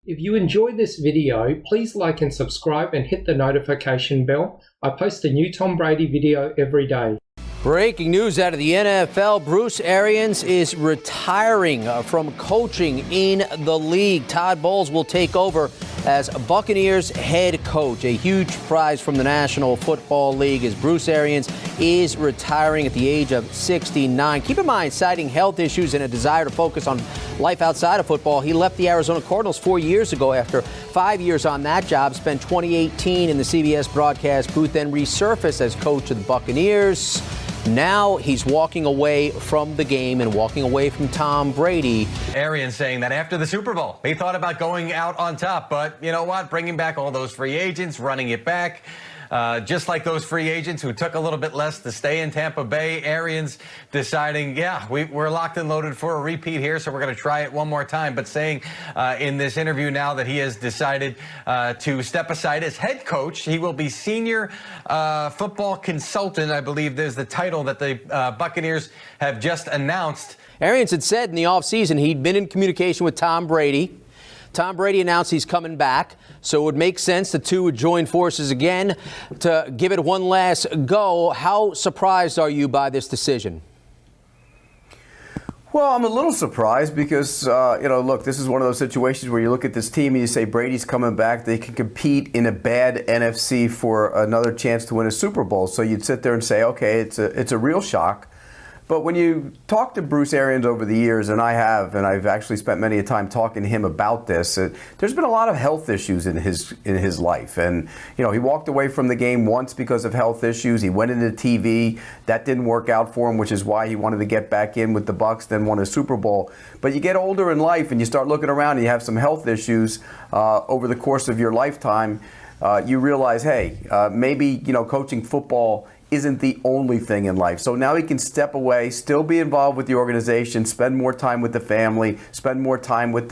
If you enjoyed this video, please like and subscribe and hit the notification bell. I post a new Tom Brady video every day. Breaking news out of the NFL. Bruce Arians is retiring from coaching in the league. Todd Bowles will take over as Buccaneers head coach. A huge prize from the National Football League as Bruce Arians is retiring at the age of 69. Keep in mind, citing health issues and a desire to focus on life outside of football, he left the Arizona Cardinals 4 years ago after 5 years on that job. Spent 2018 in the CBS broadcast booth, then resurfaced as coach of the Buccaneers. Now he's walking away from the game and walking away from Tom Brady. Arians saying that after the Super Bowl, he thought about going out on top. But you know what? Bringing back all those free agents, running it back. Just like those free agents who took a little bit less to stay in Tampa Bay, Arians deciding, yeah, we're locked and loaded for a repeat here, so we're going to try it one more time. But saying in this interview now that he has decided to step aside as head coach. He will be senior football consultant, I believe there's the title that the Buccaneers have just announced. Arians had said in the offseason he'd been in communication with Tom Brady. Tom Brady announced he's coming back, so it would make sense the two would join forces again to give it one last go. How surprised are you by this decision? Well, I'm a little surprised because, look, this is one of those situations where you look at this team and you say Brady's coming back. They can compete in a bad NFC for another chance to win a Super Bowl. So you'd sit there and say, okay, it's a real shock. But when you talk to Bruce Arians over the years, and I've actually spent many a time talking to him about this, there's been a lot of health issues in his life. And, he walked away from the game once because of health issues. He went into TV. That didn't work out for him, which is why he wanted to get back in with the Bucs, then won a Super Bowl. But you get older in life and you start looking around and you have some health issues over the course of your lifetime. You realize, hey, maybe, coaching football isn't the only thing in life. So now he can step away, still be involved with the organization, spend more time with the family, spend more time with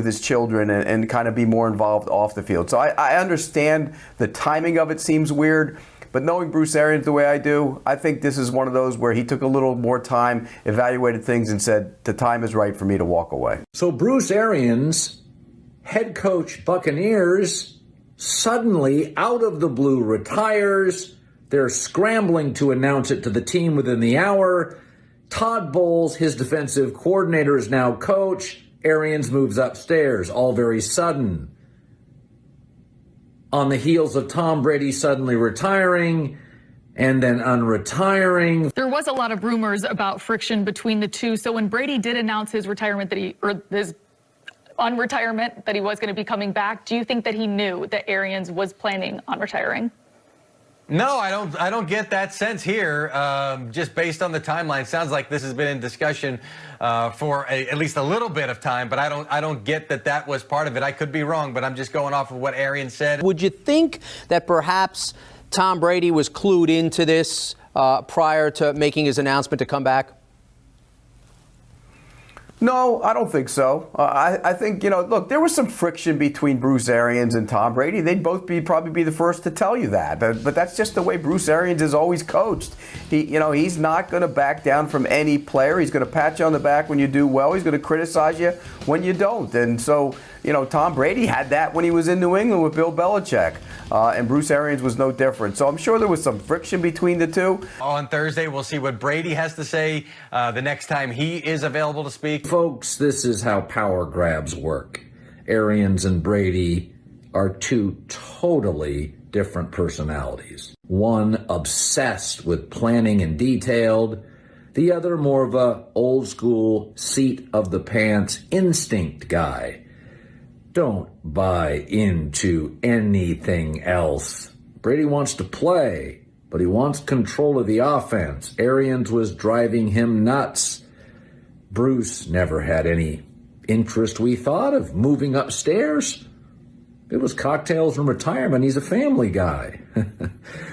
his children, and kind of be more involved off the field. So I understand the timing of it seems weird, but knowing Bruce Arians the way I do, I think this is one of those where he took a little more time, evaluated things, and said, the time is right for me to walk away. So Bruce Arians, head coach Buccaneers, suddenly out of the blue retires. They're scrambling to announce it to the team within the hour. Todd Bowles, his defensive coordinator, is now coach. Arians moves upstairs, all very sudden. On the heels of Tom Brady suddenly retiring and then unretiring. There was a lot of rumors about friction between the two. So when Brady did announce his retirement his unretirement that he was going to be coming back, do you think that he knew that Arians was planning on retiring? No, I don't get that sense here. Just based on the timeline, sounds like this has been in discussion for at least a little bit of time. But I don't get that was part of it. I could be wrong, but I'm just going off of what Arians said. Would you think that perhaps Tom Brady was clued into this prior to making his announcement to come back? No, I don't think so. I think, look, there was some friction between Bruce Arians and Tom Brady. They'd both probably be the first to tell you that. But that's just the way Bruce Arians has always coached. He's not going to back down from any player. He's going to pat you on the back when you do well. He's going to criticize you when you don't. And so, Tom Brady had that when he was in New England with Bill Belichick. And Bruce Arians was no different. So I'm sure there was some friction between the two. On Thursday, we'll see what Brady has to say the next time he is available to speak. Folks, this is how power grabs work. Arians and Brady are two totally different personalities. One obsessed with planning and detailed, the other more of a old school seat of the pants instinct guy. Don't buy into anything else. Brady wants to play, but he wants control of the offense. Arians was driving him nuts. Bruce never had any interest, we thought, of moving upstairs. It was cocktails and retirement. He's a family guy.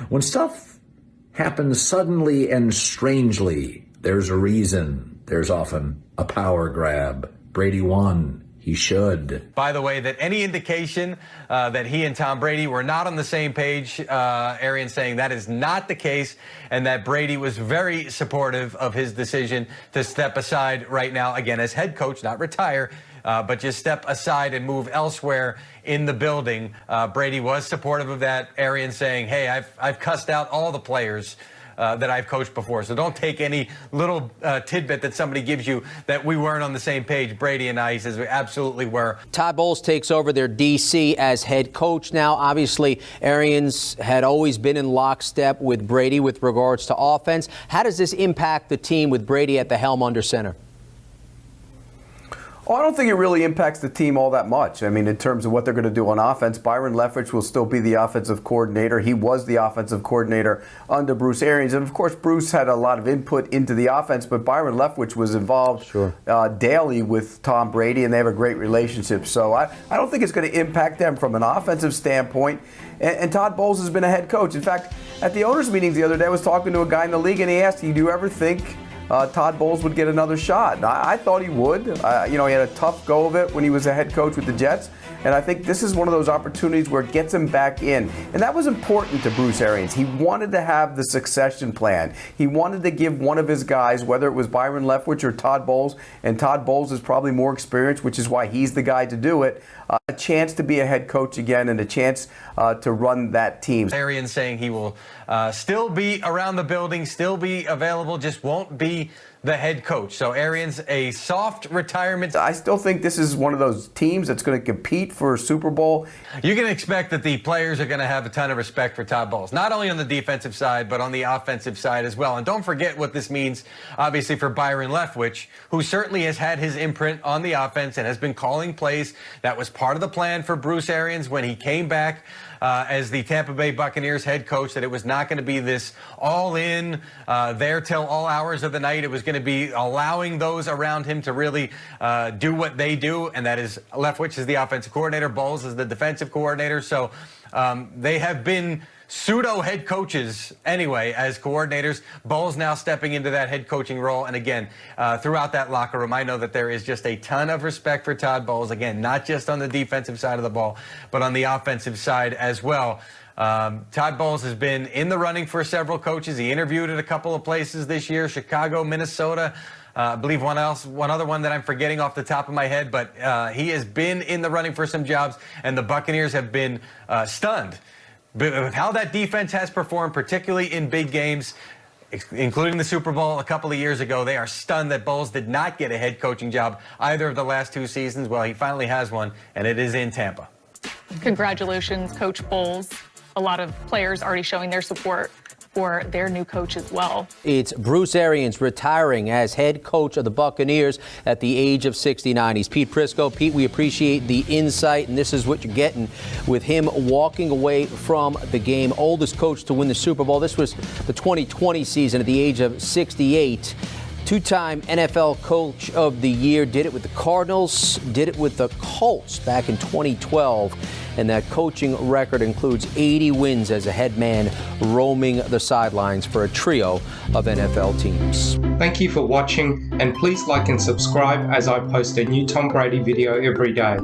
When stuff happens suddenly and strangely, there's a reason. There's often a power grab. Brady won. He should. By the way, that any indication that he and Tom Brady were not on the same page, Arians saying that is not the case, and that Brady was very supportive of his decision to step aside right now, again, as head coach, not retire, but just step aside and move elsewhere in the building. Brady was supportive of that. Arians saying, hey, I've cussed out all the players that I've coached before. So don't take any little tidbit that somebody gives you that we weren't on the same page. Brady and I, he says, we absolutely were. Todd Bowles takes over their D.C. as head coach now. Obviously, Arians had always been in lockstep with Brady with regards to offense. How does this impact the team with Brady at the helm under center? Oh, I don't think it really impacts the team all that much. I mean, in terms of what they're going to do on offense, Byron Leftwich will still be the offensive coordinator. He was the offensive coordinator under Bruce Arians. And, of course, Bruce had a lot of input into the offense, but Byron Leftwich was involved daily with Tom Brady, and they have a great relationship. So I don't think it's going to impact them from an offensive standpoint. And Todd Bowles has been a head coach. In fact, at the owners' meetings the other day, I was talking to a guy in the league, and he asked, do you ever think Todd Bowles would get another shot? I thought he would. He had a tough go of it when he was a head coach with the Jets. And I think this is one of those opportunities where it gets him back in. And that was important to Bruce Arians. He wanted to have the succession plan. He wanted to give one of his guys, whether it was Byron Leftwich or Todd Bowles, and Todd Bowles is probably more experienced, which is why he's the guy to do it, a chance to be a head coach again and a chance to run that team. Arians saying he will still be around the building, still be available, just won't be the head coach. So Arians, a soft retirement. I still think this is one of those teams that's going to compete for a Super Bowl. You can expect that the players are going to have a ton of respect for Todd Bowles, not only on the defensive side, but on the offensive side as well. And don't forget what this means, obviously, for Byron Leftwich, who certainly has had his imprint on the offense and has been calling plays. That was part of the plan for Bruce Arians when he came back as the Tampa Bay Buccaneers head coach, that it was not going to be this all-in, there till all hours of the night. It was going to be allowing those around him to really do what they do, and that is Leftwich is the offensive coordinator, Bowles is the defensive coordinator. So they have been pseudo head coaches anyway as coordinators. Bowles now stepping into that head coaching role. And again, throughout that locker room, I know that there is just a ton of respect for Todd Bowles. Again, not just on the defensive side of the ball, but on the offensive side as well. Todd Bowles has been in the running for several coaches. He interviewed at a couple of places this year, Chicago, Minnesota. I believe one other one that I'm forgetting off the top of my head, but he has been in the running for some jobs, and the Buccaneers have been stunned with how that defense has performed, particularly in big games, including the Super Bowl a couple of years ago. They are stunned that Bowles did not get a head coaching job either of the last two seasons. Well, he finally has one, and it is in Tampa. Congratulations, Coach Bowles. A lot of players already showing their support for their new coach as well. It's Bruce Arians retiring as head coach of the Buccaneers at the age of 69. He's Pete Prisco. Pete, we appreciate the insight, and this is what you're getting with him walking away from the game. Oldest coach to win the Super Bowl. This was the 2020 season at the age of 68. Two-time NFL Coach of the Year. Did it with the Cardinals, did it with the Colts back in 2012. And that coaching record includes 80 wins as a head man roaming the sidelines for a trio of NFL teams. Thank you for watching, and please like and subscribe as I post a new Tom Brady video every day.